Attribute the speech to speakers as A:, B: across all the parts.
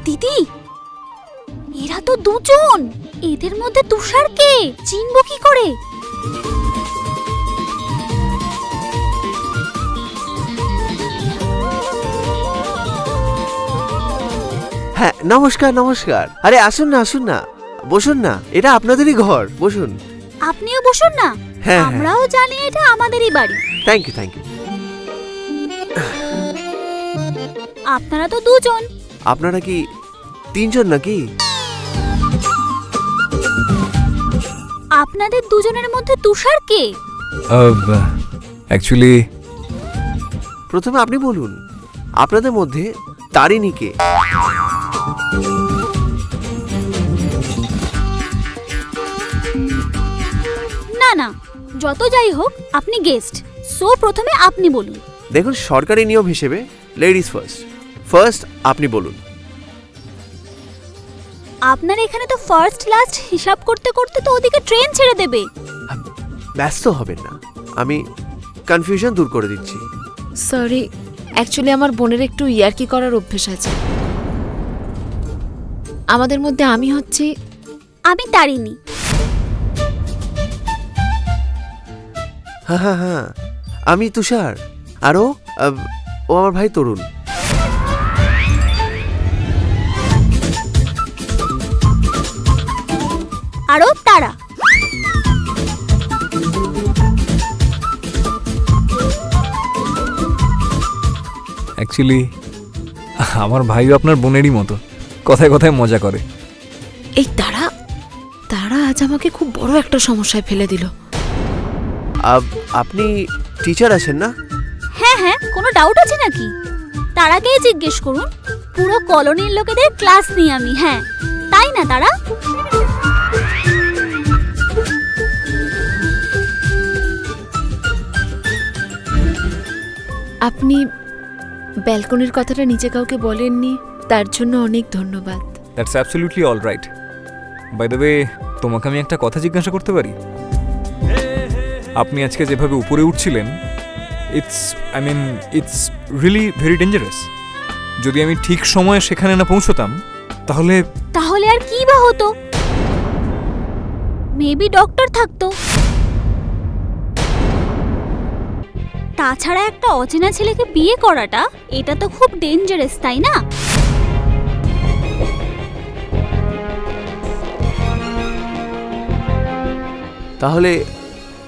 A: দিদি, এরা তো দুজন। এদের মধ্যে তুষার কে? চিনবো কি করে?
B: হ্যাঁ, নমস্কার নমস্কার। আরে আসুন না, আসুন না, বসুন না, এটা আপনাদেরই ঘর, বসুন।
A: আপনিও বসুন না।
B: হ্যাঁ,
A: আমরাও জানি এটা আমাদেরই বাড়ি।
B: Thank you thank you.
A: আপনারা তো দুজন।
B: আপনারা কি তিনজন নাকি?
A: আপনাদের দুজনের মধ্যে তুষার কে?
C: অ্যাকচুয়ালি
B: প্রথমে আপনি বলুন, আপনাদের মধ্যে তারিণী কে?
A: না না, যত যাই হোক আপনি গেস্ট, সো প্রথমে আপনি বলুন।
B: দেখুন, সরকারি নিয়ম হিসেবে লেডিস ফার্স্ট। ফার্স্ট আপনি বলুন।
A: আপনার এখানে তো ফার্স্ট লাস্ট হিসাব করতে করতে তো ওদিকে ট্রেন ছেড়ে দেবে।
B: ব্যস্ত হবেন না, আমি কনফিউশন দূর করে দিচ্ছি।
D: সরি, অ্যাকচুয়ালি আমার বোনের একটু ইয়ার্কি করার অভ্যেস আছে। আমাদের মধ্যে আমি হচ্ছি
A: আমি তারিণী।
B: হ্যাঁ হ্যাঁ হ্যাঁ, আমি তুষার। আরও ও আমার ভাই তরুণ।
A: আরো তারা।
C: অ্যাকচুয়ালি আমার ভাইও আপনার বোনেরই মতো, কথায় কথায় মজা করে।
D: এই তারা তারা আজ আমাকে খুব বড় একটা সমস্যায় ফেলে দিল।
B: আপনি টিচার আছেন না?
A: হ্যাঁ হ্যাঁ, কোনো ডাউট আছে নাকি? তারাকেই জিজ্ঞেস করুন। পুরো কলোনির লোকেদের ক্লাস নিই আমি। হ্যাঁ, তাই না তারা?
D: আপনি ব্যালকনির কথাটা নিচে কাউকে বলেননি, তার জন্য অনেক ধন্যবাদ।
C: That's absolutely all right. By the way, তোমাকে আমি একটা কথা জিজ্ঞাসা করতে পারি? আপনি আজকে যেভাবে উপরে উঠছিলেন, ইটস রিয়েলি ভেরি ডেঞ্জারাস। যদি আমি ঠিক সময়ে সেখানে না পৌঁছতাম তাহলে
A: তাহলে আর কি বা হতো? মেবি ডক্টর থাকতো। তাছাড়া একটা অচেনা ছেলেকে বিয়ে করাটা, এটা তো খুব ডেঞ্জারাস, তাই না?
B: তাহলে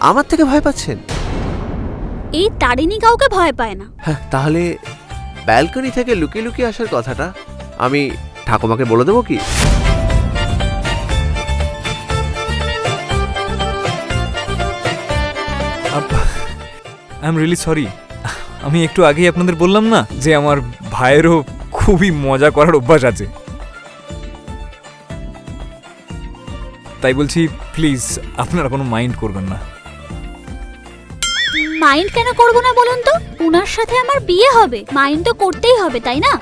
B: আমার থেকে ভয় পাচ্ছেন?
A: এই তারিণী কাউকে ভয় পায় না।
B: হ্যাঁ, তাহলে ব্যালকনি থেকে লুকিয়ে লুকিয়ে আসার কথাটা আমি ঠাকুমাকে বলে দেবো কি?
C: I am really sorry. আমি একটু আগেই আপনাদের বললাম না যে আমার ভাইয়েরও খুবই মজা করার অভ্যাস আছে। তাই বলছি, প্লিজ আপনারা কোনো মাইন্ড করবেন না।
A: মাইন্ড কেন করবো না বলুন তো? উনার সাথে আমার বিয়ে হবে, মাইন্ড তো করতেই হবে, তাই না?